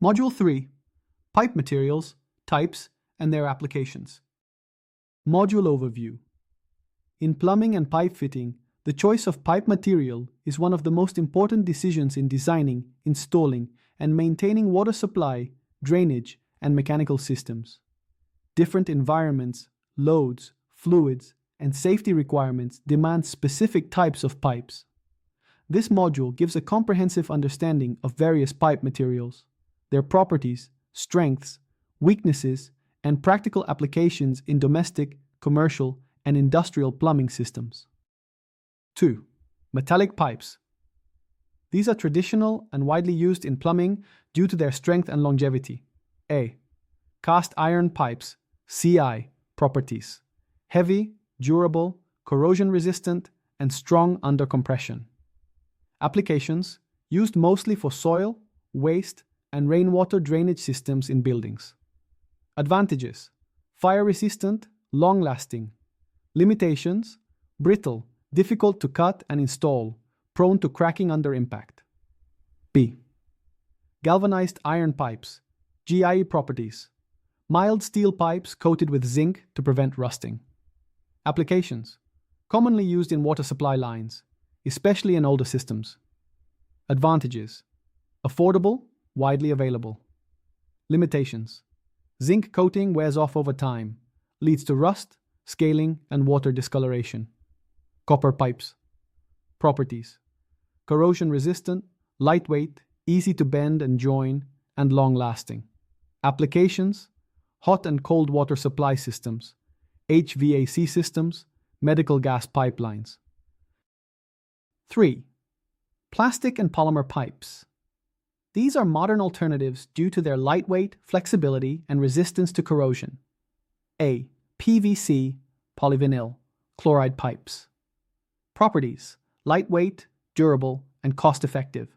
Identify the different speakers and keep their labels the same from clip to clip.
Speaker 1: Module 3. Pipe materials, types, and their applications. Module overview. In plumbing and pipe fitting, the choice of pipe material is one of the most important decisions in designing, installing, and maintaining water supply, drainage, and mechanical systems. Different environments, loads, fluids, and safety requirements demand specific types of pipes. This module gives a comprehensive understanding of various pipe materials, their properties, strengths, weaknesses, and practical applications in domestic, commercial, and industrial plumbing systems. 2. Metallic pipes. These are traditional and widely used in plumbing due to their strength and longevity. A. Cast iron pipes, CI, properties. Heavy, durable, corrosion-resistant, and strong under compression. Applications: used mostly for soil, waste, and rainwater drainage systems in buildings. Advantages: fire-resistant, long-lasting. Limitations: brittle, difficult to cut and install, prone to cracking under impact. B. Galvanized iron pipes, GIE properties. Mild steel pipes coated with zinc to prevent rusting. Applications: commonly used in water supply lines, especially in older systems. Advantages: affordable, widely available. Limitations: zinc coating wears off over time, leads to rust, scaling, and water discoloration. Copper pipes. Properties: corrosion resistant, lightweight, easy to bend and join, and long-lasting. Applications: hot and cold water supply systems, HVAC systems, medical gas pipelines. 3. Plastic and polymer pipes. These are modern alternatives due to their lightweight, flexibility, and resistance to corrosion. A. PVC, polyvinyl, chloride pipes. Properties: lightweight, durable, and cost-effective.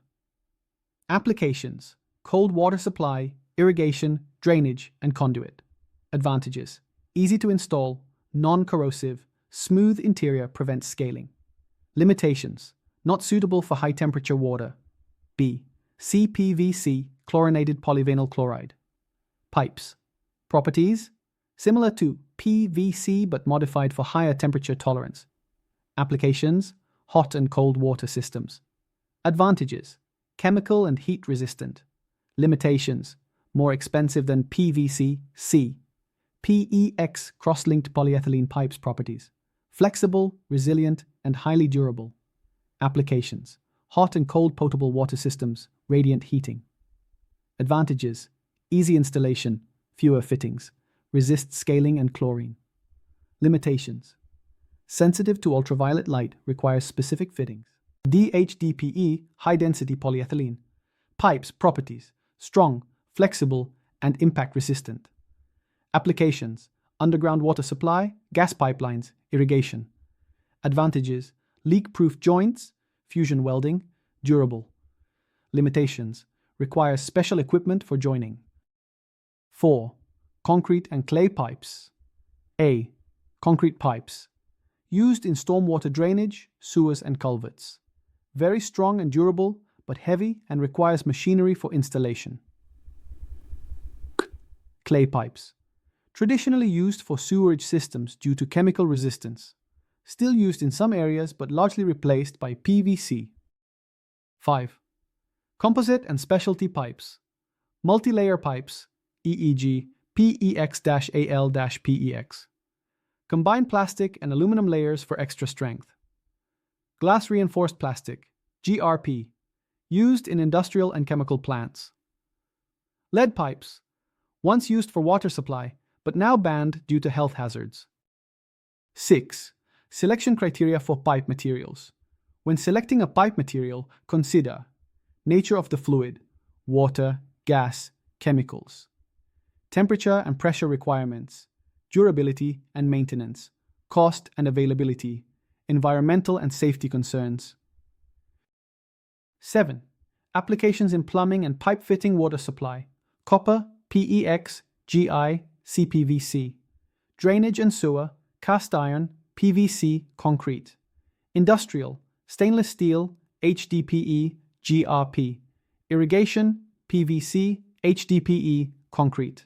Speaker 1: Applications: cold water supply, irrigation, drainage, and conduit. Advantages: easy to install, non-corrosive, smooth interior prevents scaling. Limitations: not suitable for high-temperature water. B. CPVC, chlorinated polyvinyl chloride. Pipes. Properties: similar to PVC but modified for higher temperature tolerance. Applications: hot and cold water systems. Advantages: chemical and heat resistant. Limitations: more expensive than PVC. C. PEX, cross-linked polyethylene pipes properties. Flexible, resilient, and highly durable. Applications: hot and cold potable water systems, radiant heating. Advantages: easy installation, fewer fittings, resist scaling and chlorine. Limitations: sensitive to ultraviolet light, requires specific fittings. DHDPE, high-density polyethylene. Pipes properties: strong, flexible, and impact-resistant. Applications: underground water supply, gas pipelines, irrigation. Advantages: leak-proof joints, fusion welding, durable. Limitations: requires special equipment for joining. 4. Concrete and clay pipes. A. Concrete pipes. Used in stormwater drainage, sewers, and culverts. Very strong and durable, but heavy and requires machinery for installation. Clay pipes. Traditionally used for sewerage systems due to chemical resistance. Still used in some areas but largely replaced by PVC. 5. Composite and specialty pipes. Multi-layer pipes, EEG, PEX-AL-PEX. Combined plastic and aluminum layers for extra strength. Glass reinforced plastic, GRP, used in industrial and chemical plants. Lead pipes, once used for water supply, but now banned due to health hazards. 6. Selection criteria for pipe materials. When selecting a pipe material, consider nature of the fluid, water, gas, chemicals. Temperature and pressure requirements, durability and maintenance, cost and availability, environmental and safety concerns. 7. Applications in plumbing and pipe fitting water supply. Copper, PEX, GI, CPVC. Drainage and sewer, cast iron, PVC, concrete. Industrial, stainless steel, HDPE, GRP. Irrigation, PVC, HDPE concrete.